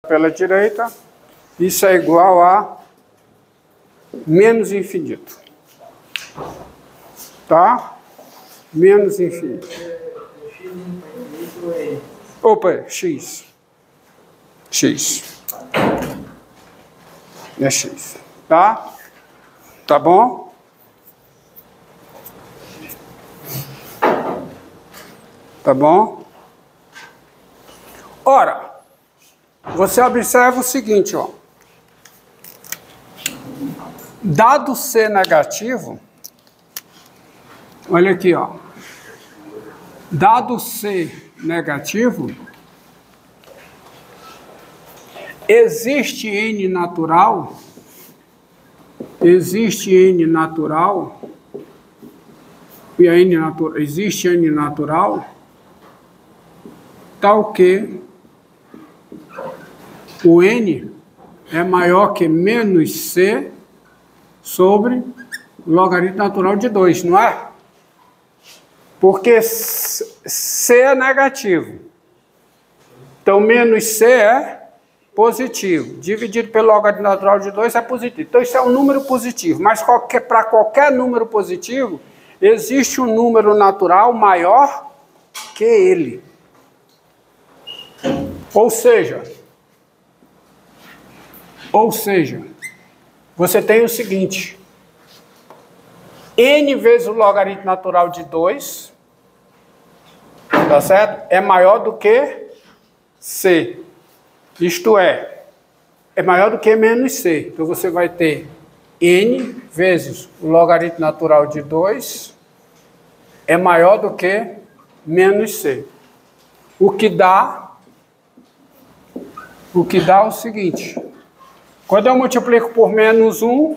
pela direita, isso é igual a menos infinito. Tá? Menos infinito. Opa, x. X. É x. Tá? Tá bom? Tá bom? Ora, você observa o seguinte, ó. Dado C negativo, olha aqui, ó. Dado C negativo, existe N natural, e a N natural, existe N natural, tal que o N é maior que menos C sobre o logaritmo natural de 2, não é? Porque C é negativo. Então, menos C é positivo. Dividido pelo logaritmo natural de 2 é positivo. Então, isso é um número positivo. Mas para qualquer número positivo, existe um número natural maior que ele. Ou seja, você tem o seguinte: N vezes o logaritmo natural de 2, tá certo? É maior do que C. Isto é maior do que menos C. Então você vai ter N vezes o logaritmo natural de 2 é maior do que menos C. O que dá o seguinte: quando eu multiplico por menos 1,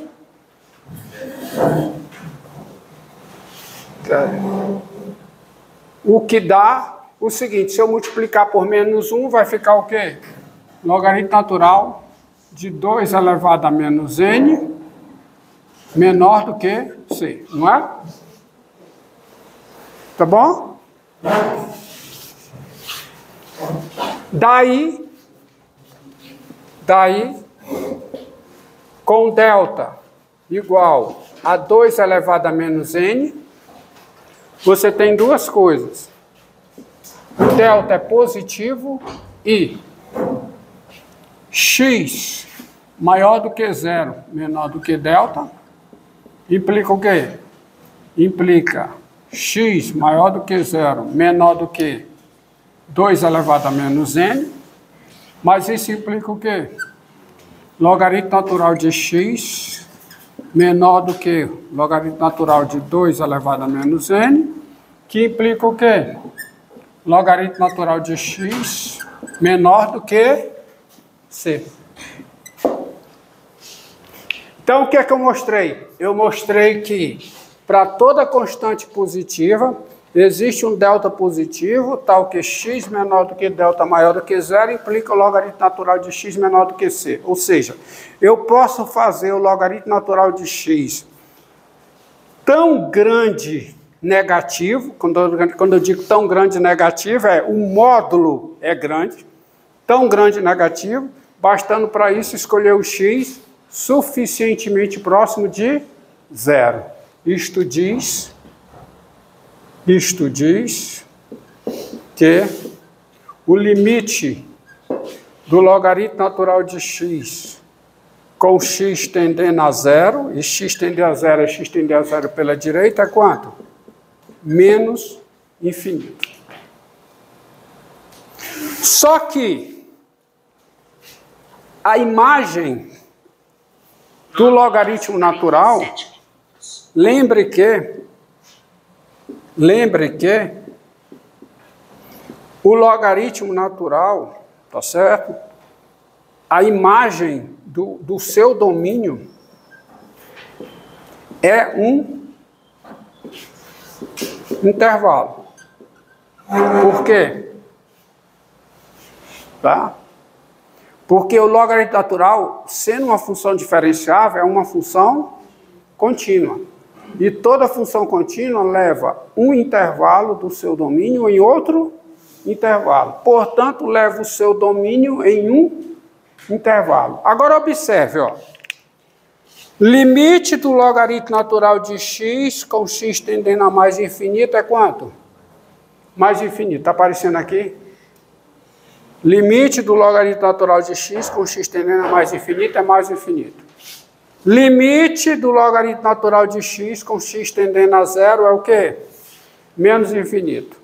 o que dá o seguinte: se eu multiplicar por menos 1, vai ficar o quê? Logaritmo natural de 2 elevado a menos n, menor do que C, não é? Tá bom? Daí, com delta igual a 2 elevado a menos n, você tem duas coisas. O delta é positivo e x maior do que 0, menor do que delta, implica o quê? Implica x maior do que 0, menor do que 2 elevado a menos n, mas isso implica o quê? Logaritmo natural de x menor do que logaritmo natural de 2 elevado a menos n, que implica o quê? Logaritmo natural de x menor do que C. Então, o que é que eu mostrei? Eu mostrei que para toda constante positiva, existe um delta positivo, tal que x menor do que delta maior do que 0, implica o logaritmo natural de x menor do que C. Ou seja, eu posso fazer o logaritmo natural de x tão grande negativo, quando eu digo tão grande negativo, o módulo é grande, tão grande negativo, bastando para isso escolher o x suficientemente próximo de 0. Isto diz que o limite do logaritmo natural de x com x tendendo a 0, e x tendendo a 0 é x tendendo a 0 pela direita, é quanto? Menos infinito. Só que a imagem do logaritmo natural, lembre que o logaritmo natural, tá certo? A imagem do seu domínio é um intervalo. Por quê? Tá? Porque o logaritmo natural, sendo uma função diferenciável, é uma função contínua. E toda função contínua leva um intervalo do seu domínio em outro intervalo. Portanto, leva o seu domínio em um intervalo. Agora observe, ó. Limite do logaritmo natural de x com x tendendo a mais infinito é quanto? Mais infinito. Está aparecendo aqui? Limite do logaritmo natural de x com x tendendo a mais infinito é mais infinito. Limite do logaritmo natural de x com x tendendo a zero é o quê? Menos infinito.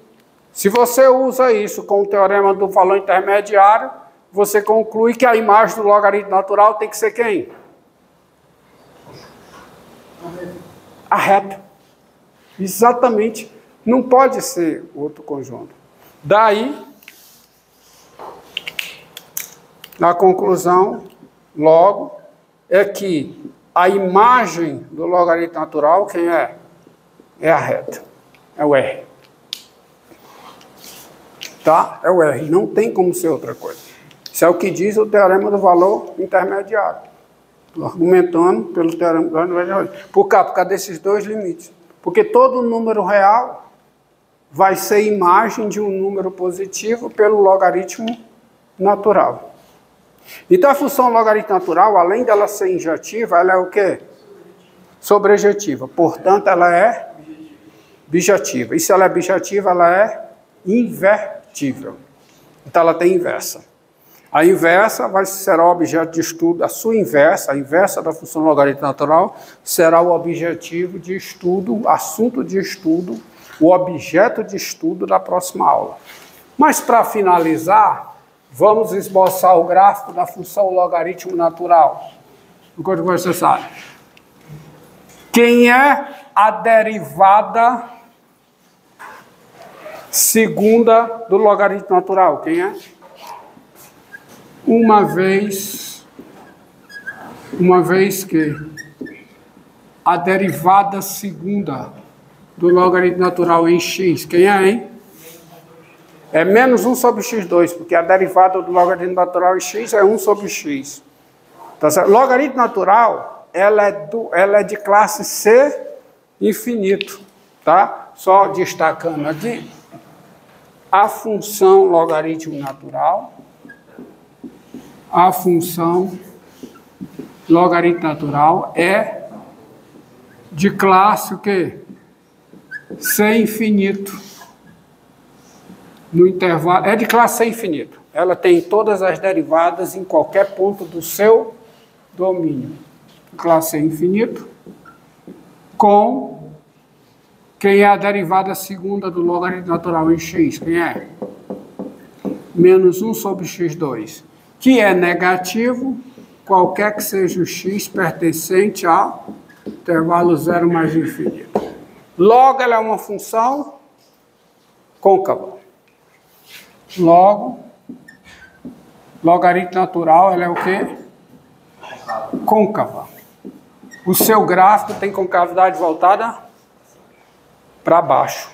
Se você usa isso com o teorema do valor intermediário, você conclui que a imagem do logaritmo natural tem que ser quem? A reta. Exatamente. Não pode ser outro conjunto. Daí, a conclusão, logo, é que a imagem do logaritmo natural, quem é? É a reta. É o R. Tá? É o R. Não tem como ser outra coisa. Isso é o que diz o teorema do valor intermediário. Argumentando pelo teorema do valor intermediário. Por causa desses dois limites. Porque todo número real vai ser imagem de um número positivo pelo logaritmo natural. Então a função logaritmo natural, além dela ser injetiva, ela é o quê? Sobrejetiva. Portanto, ela é bijativa. E se ela é bijativa, ela é invertível. Então ela tem inversa. A inversa será o objeto de estudo, a sua inversa, a inversa da função logaritmo natural, será o objetivo de estudo, assunto de estudo, o objeto de estudo da próxima aula. Mas para finalizar, vamos esboçar o gráfico da função logaritmo natural. Enquanto você sabe. Quem é a derivada segunda do logaritmo natural? Quem é? Uma vez que a derivada segunda do logaritmo natural em x, quem é, hein? É menos 1 sobre x2, porque a derivada do logaritmo natural em x é 1 sobre x. Tá certo? Logaritmo natural, ela é de classe C infinito, tá? Só destacando aqui, a função logaritmo natural, a função logaritmo natural é de classe o quê? C infinito. No intervalo, é de classe C infinito. Ela tem todas as derivadas em qualquer ponto do seu domínio. Classe C infinito com quem é a derivada segunda do logaritmo natural em x? Quem é? Menos 1 sobre x2. Que é negativo, qualquer que seja o x pertencente ao intervalo zero mais infinito. Logo, ela é uma função côncava. Logo, logaritmo natural, ela é o quê? Côncava. O seu gráfico tem concavidade voltada para baixo.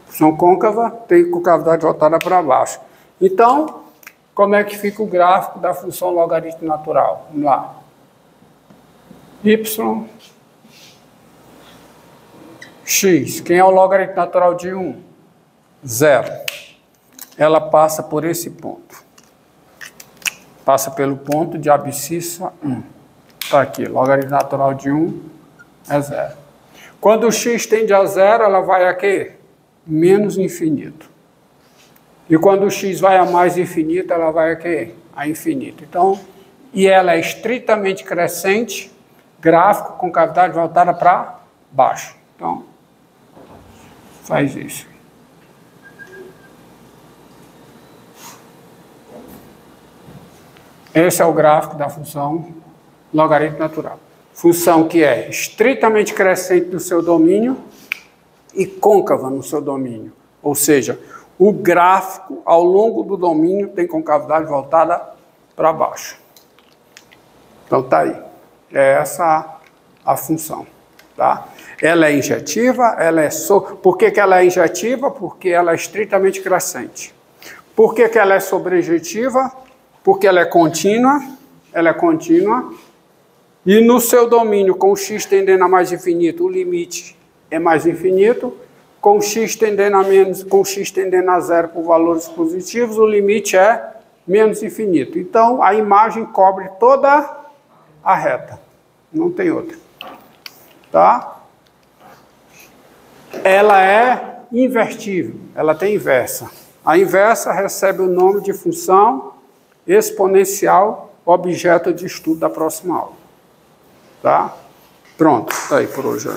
Função côncava tem concavidade voltada para baixo. Então, como é que fica o gráfico da função logaritmo natural? Vamos lá. Y, x. Quem é o logaritmo natural de 1? 0. Ela passa por esse ponto. Passa pelo ponto de abscissa 1. Está aqui, logaritmo natural de 1 é 0. Quando o x tende a 0, ela vai a quê? Menos infinito. E quando o x vai a mais infinito, ela vai a quê? A infinito. Então, e ela é estritamente crescente, gráfico com cavidade voltada para baixo. Então, faz isso. Esse é o gráfico da função logaritmo natural. Função que é estritamente crescente no seu domínio e côncava no seu domínio. Ou seja, o gráfico ao longo do domínio tem concavidade voltada para baixo. Então tá aí. É essa a função. Tá? Ela é injetiva, Por que ela é injetiva? Porque ela é estritamente crescente. Por que ela é sobrejetiva? Porque ela é contínua. E no seu domínio, com o x tendendo a mais infinito, o limite é mais infinito. Com x tendendo a menos, com x tendendo a zero por valores positivos, o limite é menos infinito. Então, a imagem cobre toda a reta. Não tem outra. Tá? Ela é invertível, ela tem inversa. A inversa recebe o nome de função exponencial, objeto de estudo da próxima aula. Tá? Pronto, tá aí por hoje.